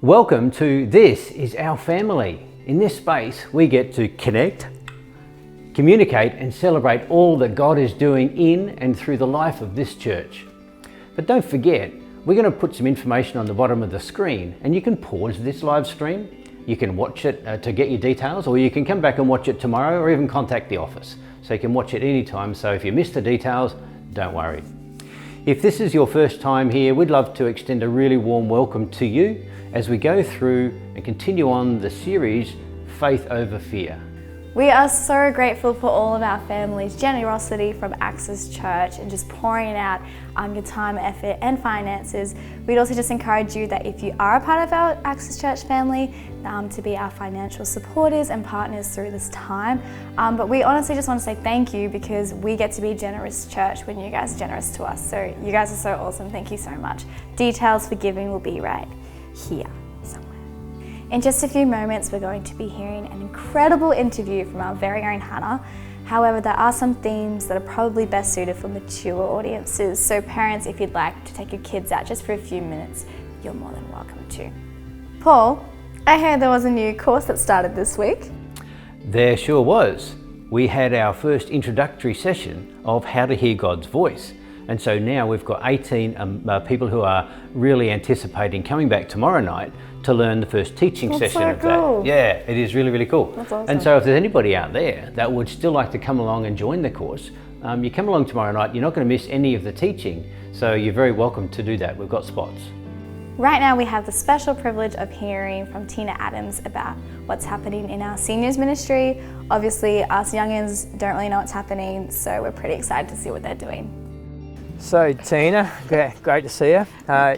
Welcome to This Is Our Family. In this space, we get to connect, communicate and celebrate all that God is doing in and through the life of this church. But don't forget, we're going to put some information on the bottom of the screen, and you can pause this live stream, you can watch it to get your details, or you can come back and watch it tomorrow, or even contact the office. So you can watch it anytime, so if you miss the details, don't worry. If this is your first time here, we'd love to extend a really warm welcome to you as we go through and continue on the series, Faith Over Fear. We are so grateful for all of our family's generosity from Access Church and just pouring out your time, effort and finances. We'd also just encourage you that if you are a part of our Access Church family, to be our financial supporters and partners through this time. But we honestly just want to say thank you, because we get to be a generous church when you guys are generous to us. So you guys are so awesome. Thank you so much. Details for giving will be right here somewhere. In just a few moments, we're going to be hearing an incredible interview from our very own Hannah. However, there are some themes that are probably best suited for mature audiences. So parents, if you'd like to take your kids out just for a few minutes, you're more than welcome to. Paul, I heard there was a new course that started this week. There sure was. We had our first introductory session of how to hear God's voice. And so now we've got 18 people who are really anticipating coming back tomorrow night to learn the first teaching session of cool. that. Yeah, it is really, really cool. That's awesome. And so if there's anybody out there that would still like to come along and join the course, you come along tomorrow night, you're not going to miss any of the teaching. So you're very welcome to do that. We've got spots. Right now we have the special privilege of hearing from Tina Adams about what's happening in our seniors ministry. Obviously us youngins don't really know what's happening, so we're pretty excited to see what they're doing. So Tina, great to see you.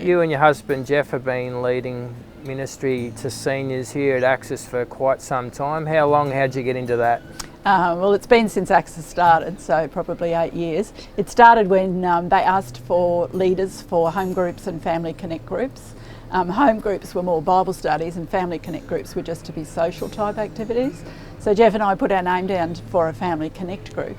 You and your husband Jeff have been leading ministry to seniors here at Access for quite some time. How long, how'd you get into that? Well, it's been since Access started, so probably 8 years. It started when they asked for leaders for home groups and family connect groups. Home groups were more Bible studies and family connect groups were just to be social type activities. So Jeff and I put our name down for a family connect group.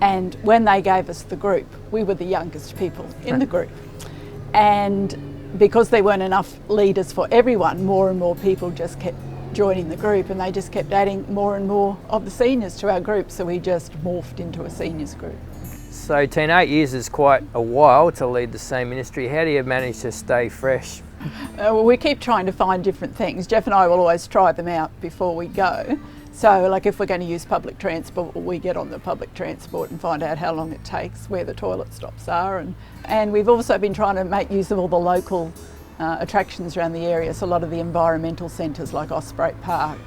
And when they gave us the group, we were the youngest people in the group. And because there weren't enough leaders for everyone, more and more people just kept joining the group, and they just kept adding more and more of the seniors to our group, so we just morphed into a seniors group. So Tina, 8 years is quite a while to lead the same ministry. How do you manage to stay fresh? Well, we keep trying to find different things. Jeff and I will always try them out before we go. So like if we're going to use public transport, we get on the public transport and find out how long it takes, where the toilet stops are. And we've also been trying to make use of all the local attractions around the area, so a lot of the environmental centres like Osprey Park.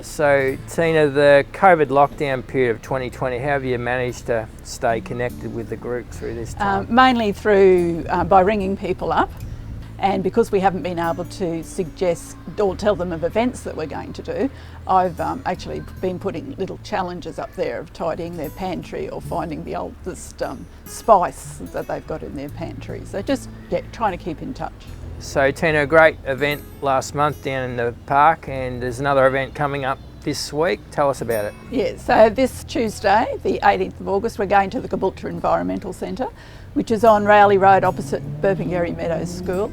So Tina, the COVID lockdown period of 2020, how have you managed to stay connected with the group through this time? Mainly through by ringing people up, and because we haven't been able to suggest or tell them of events that we're going to do, I've actually been putting little challenges up there of tidying their pantry or finding the oldest spice that they've got in their pantry. So just trying to keep in touch. So Tina, a great event last month down in the park, and there's another event coming up this week. Tell us about it. Yeah, so this Tuesday, the 18th of August, we're going to the Caboolture Environmental Centre, which is on Rowley Road opposite Burpengary Meadows School.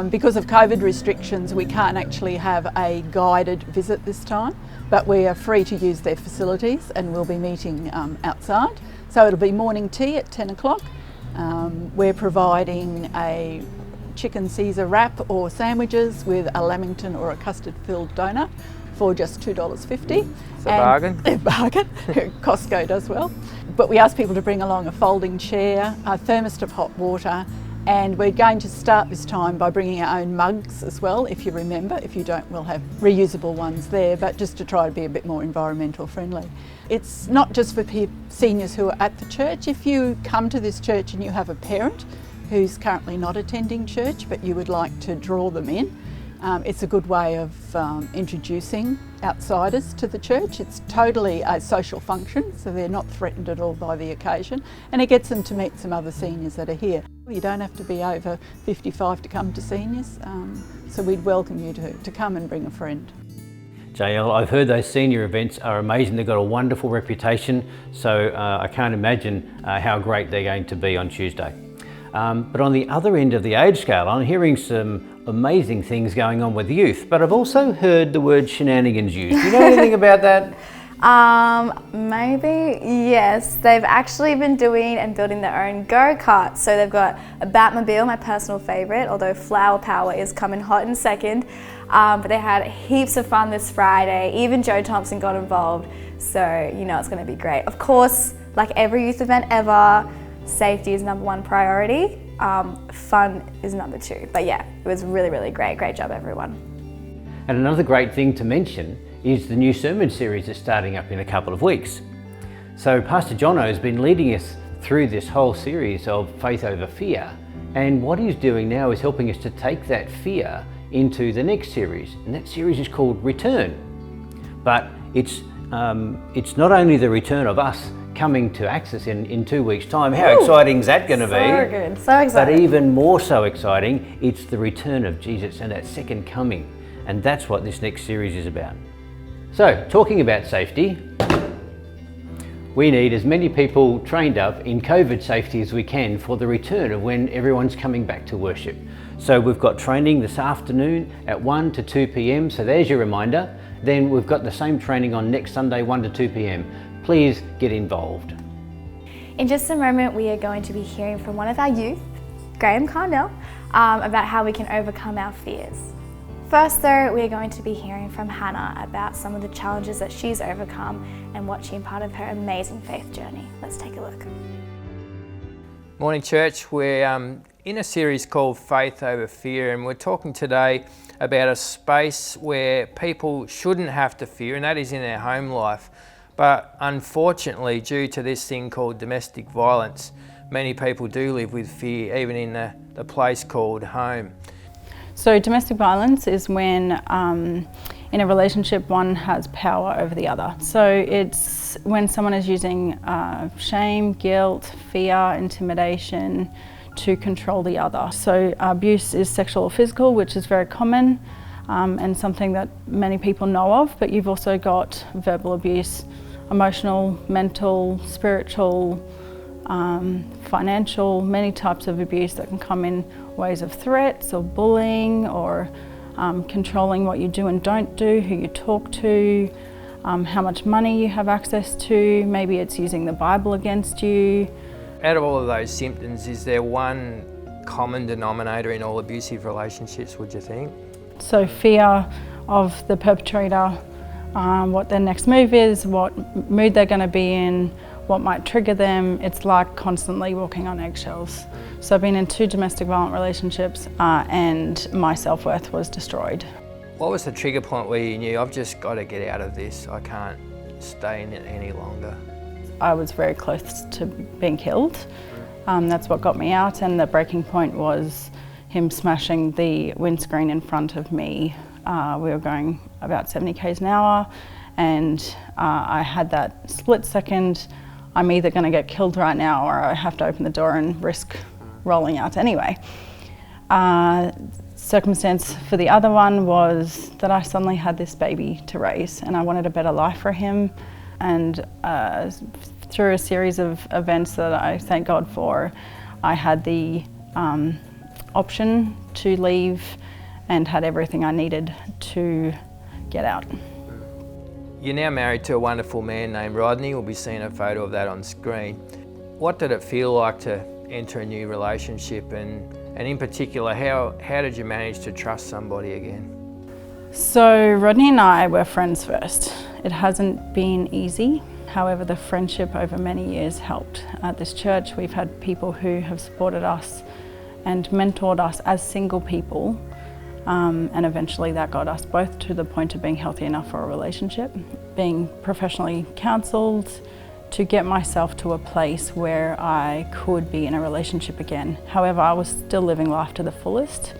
Because of COVID restrictions, we can't actually have a guided visit this time, but we are free to use their facilities, and we'll be meeting outside. So it'll be morning tea at 10 o'clock. We're providing a chicken Caesar wrap or sandwiches with a lamington or a custard filled donut for just $2.50. It's a bargain. A bargain. Costco does well. But we ask people to bring along a folding chair, a thermos of hot water, and we're going to start this time by bringing our own mugs as well, if you remember. If you don't, we'll have reusable ones there, but just to try to be a bit more environmental friendly. It's not just for seniors who are at the church. If you come to this church and you have a parent who's currently not attending church, but you would like to draw them in, it's a good way of introducing outsiders to the church. It's totally a social function, so they're not threatened at all by the occasion, and it gets them to meet some other seniors that are here. You don't have to be over 55 to come to seniors, so we'd welcome you to come and bring a friend. JL, I've heard those senior events are amazing. They've got a wonderful reputation, so I can't imagine how great they're going to be on Tuesday. But on the other end of the age scale, I'm hearing some amazing things going on with youth, but I've also heard the word shenanigans used. Do you know anything about that? Maybe, yes. They've actually been doing and building their own go-karts. So they've got a Batmobile, my personal favourite, although Flower Power is coming hot in second. But they had heaps of fun this Friday. Even Joe Thompson got involved. So, you know, it's going to be great. Of course, like every youth event ever, safety is number one priority. Fun is number two. But yeah, it was really, really great. Great job, everyone. And another great thing to mention is the new sermon series that's starting up in a couple of weeks. So Pastor Jono has been leading us through this whole series of Faith Over Fear, and what he's doing now is helping us to take that fear into the next series, and that series is called Return. But it's not only the return of us coming to Access in 2 weeks' time. How exciting is that going to be? So good, so exciting. But even more so exciting, it's the return of Jesus and that second coming, and that's what this next series is about. So, talking about safety, we need as many people trained up in COVID safety as we can for the return of when everyone's coming back to worship. So we've got training this afternoon at 1 to 2 p.m, so there's your reminder. Then we've got the same training on next Sunday, 1 to 2 p.m. Please get involved. In just a moment, we are going to be hearing from one of our youth, Graham Carnell, about how we can overcome our fears. First though, we are going to be hearing from Hannah about some of the challenges that she's overcome and watching part of her amazing faith journey. Let's take a look. Morning church, we're in a series called Faith Over Fear, and we're talking today about a space where people shouldn't have to fear, and that is in their home life. But unfortunately, due to this thing called domestic violence, many people do live with fear, even in the place called home. So domestic violence is when in a relationship one has power over the other. So it's when someone is using shame, guilt, fear, intimidation to control the other. So abuse is sexual or physical, which is very common and something that many people know of, but you've also got verbal abuse, emotional, mental, spiritual, financial, many types of abuse that can come in ways of threats or bullying or controlling what you do and don't do, who you talk to, how much money you have access to, maybe it's using the Bible against you. Out of all of those symptoms, is there one common denominator in all abusive relationships, would you think? So fear of the perpetrator, what their next move is, what mood they're going to be in, what might trigger them. It's like constantly walking on eggshells. So I've been in 2 domestic violent relationships and my self-worth was destroyed. What was the trigger point where you knew, I've just got to get out of this, I can't stay in it any longer? I was very close to being killed. That's what got me out, and the breaking point was him smashing the windscreen in front of me. We were going about 70 k's an hour, and I had that split second, I'm either going to get killed right now or I have to open the door and risk rolling out anyway. Circumstance for the other one was that I suddenly had this baby to raise and I wanted a better life for him, and through a series of events that I thank God for, I had the option to leave and had everything I needed to get out. You're now married to a wonderful man named Rodney. We'll be seeing a photo of that on screen. What did it feel like to enter a new relationship, and in particular, how did you manage to trust somebody again? So Rodney and I were friends first. It hasn't been easy. However, the friendship over many years helped. At this church, we've had people who have supported us and mentored us as single people. And eventually that got us both to the point of being healthy enough for a relationship, being professionally counselled to get myself to a place where I could be in a relationship again. However, I was still living life to the fullest,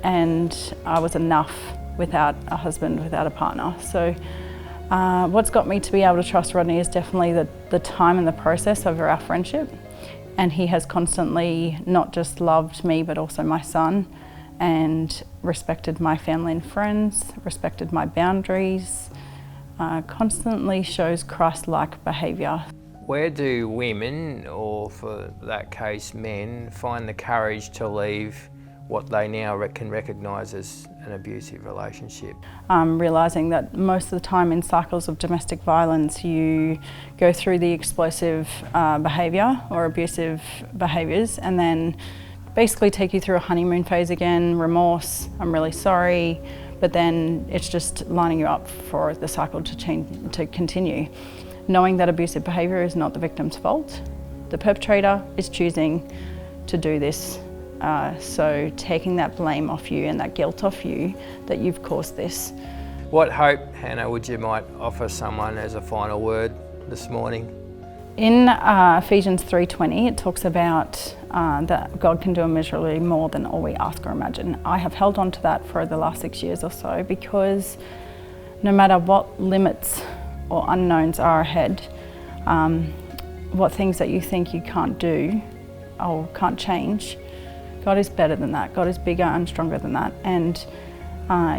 and I was enough without a husband, without a partner. So what's got me to be able to trust Rodney is definitely the time and the process over our friendship. And he has constantly not just loved me, but also my son, and respected my family and friends, respected my boundaries, constantly shows Christ-like behaviour. Where do women, or for that case men, find the courage to leave what they now can recognise as an abusive relationship? Realising that most of the time in cycles of domestic violence you go through the explosive behaviour or abusive behaviours, and then basically take you through a honeymoon phase again, remorse, I'm really sorry, but then it's just lining you up for the cycle to continue. Knowing that abusive behaviour is not the victim's fault, the perpetrator is choosing to do this. So taking that blame off you and that guilt off you that you've caused this. What hope, Hannah, would you might offer someone as a final word this morning? In Ephesians 3:20, it talks about that God can do immeasurably more than all we ask or imagine. I have held on to that for the last 6 years or so, because no matter what limits or unknowns are ahead, what things that you think you can't do or can't change, God is better than that. God is bigger and stronger than that. And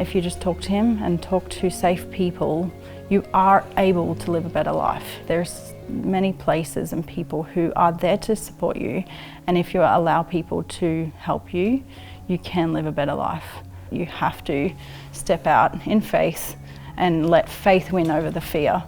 if you just talk to Him and talk to safe people, you are able to live a better life. There's many places and people who are there to support you, and if you allow people to help you, you can live a better life. You have to step out in faith and let faith win over the fear.